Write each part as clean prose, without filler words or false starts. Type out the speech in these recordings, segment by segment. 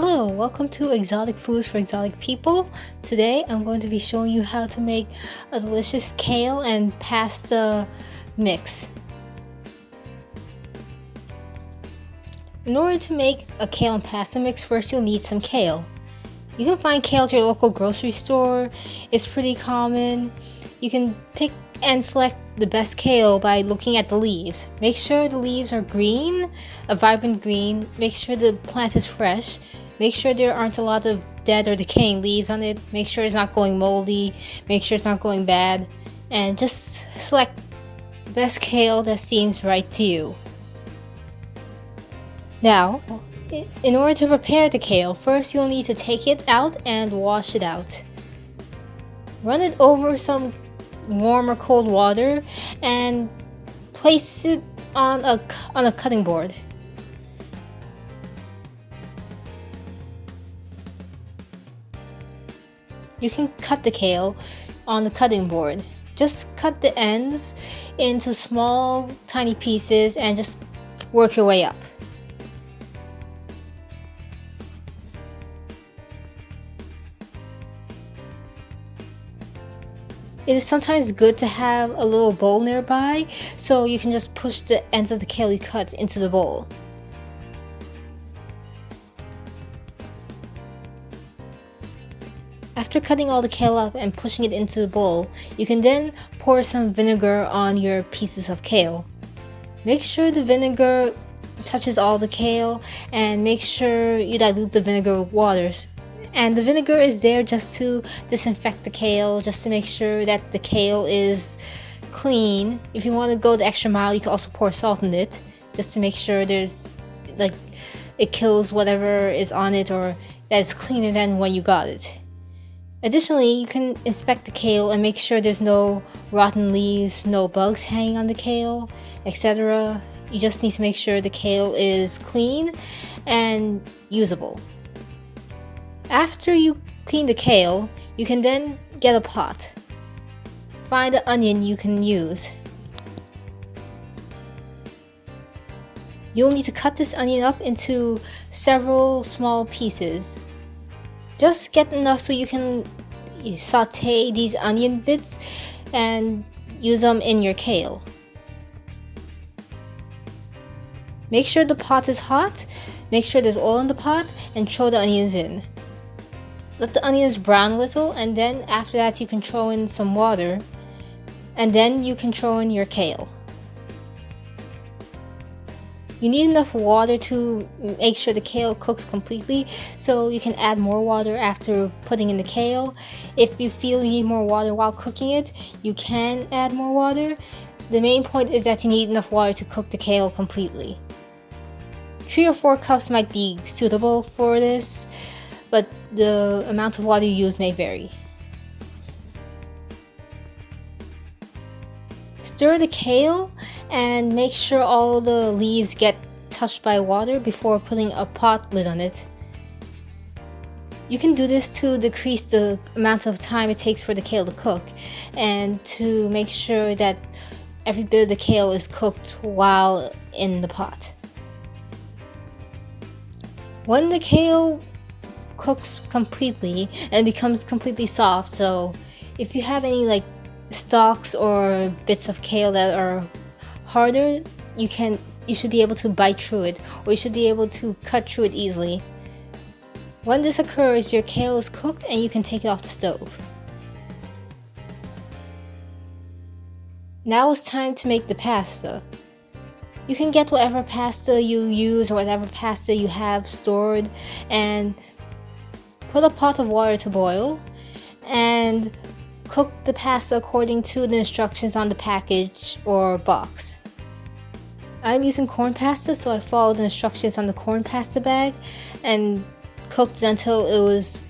Hello, welcome to Exotic Foods for Exotic People. Today I'm going to be showing you how to make a delicious kale and pasta mix. In order to make a kale and pasta mix, first you'll need some kale. You can find kale at your local grocery store. It's pretty common. You can pick and select the best kale by looking at the leaves. Make sure the leaves are green, a vibrant green. Make sure the plant is fresh. Make sure there aren't a lot of dead or decaying leaves on it. Make sure it's not going moldy. Make sure it's not going bad. And just select the best kale that seems right to you. Now, in order to prepare the kale, first you'll need to take it out and wash it out. Run it over some warm or cold water and place it on a cutting board. You can cut the kale on the cutting board. Just cut the ends into small, tiny pieces and just work your way up. It is sometimes good to have a little bowl nearby, so you can just push the ends of the kale you cut into the bowl. After cutting all the kale up and pushing it into the bowl, you can then pour some vinegar on your pieces of kale. Make sure the vinegar touches all the kale and make sure you dilute the vinegar with water. And the vinegar is there just to disinfect the kale, just to make sure that the kale is clean. If you want to go the extra mile, you can also pour salt in it, just to make sure it kills whatever is on it or that it's cleaner than when you got it. Additionally, you can inspect the kale and make sure there's no rotten leaves, no bugs hanging on the kale, etc. You just need to make sure the kale is clean and usable. After you clean the kale, you can then get a pot. Find an onion you can use. You'll need to cut this onion up into several small pieces. Just get enough so you can saute these onion bits and use them in your kale. Make sure the pot is hot, make sure there's oil in the pot, and throw the onions in. Let the onions brown a little, and then after that you can throw in some water, and then you can throw in your kale. You need enough water to make sure the kale cooks completely, so you can add more water after putting in the kale. If you feel you need more water while cooking it, you can add more water. The main point is that you need enough water to cook the kale completely. 3 or 4 cups might be suitable for this, but the amount of water you use may vary. Stir the kale and make sure all the leaves get touched by water before putting a pot lid on it. You can do this to decrease the amount of time it takes for the kale to cook and to make sure that every bit of the kale is cooked while in the pot. When the kale cooks completely and becomes completely soft, so if you have any stalks or bits of kale that are harder, you should be able to bite through it, or you should be able to cut through it easily. When this occurs, your kale is cooked and you can take it off the stove. Now it's time to make the pasta. You can get whatever pasta you use or whatever pasta you have stored and put a pot of water to boil and cook the pasta according to the instructions on the package or box. I'm using corn pasta, so I followed the instructions on the corn pasta bag and cooked it until it was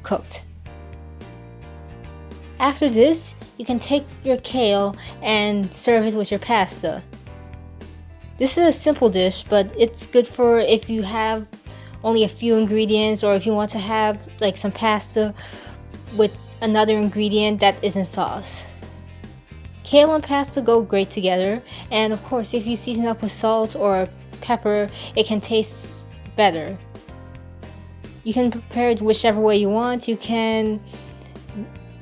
cooked. After this, you can take your kale and serve it with your pasta. This is a simple dish, but it's good for if you have only a few ingredients, or if you want to have some pasta with another ingredient that isn't sauce. Kale and pasta go great together, and of course if you season up with salt or pepper, it can taste better. You can prepare it whichever way you want. You can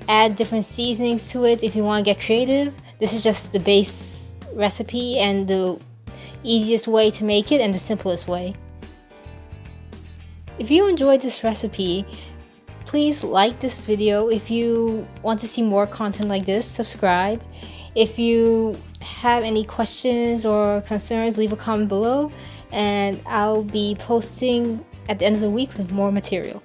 add different seasonings to it if you want to get creative. This is just the base recipe and the easiest way to make it and the simplest way. If you enjoyed this recipe, please like this video. If you want to see more content like this, subscribe. If you have any questions or concerns, leave a comment below, and I'll be posting at the end of the week with more material.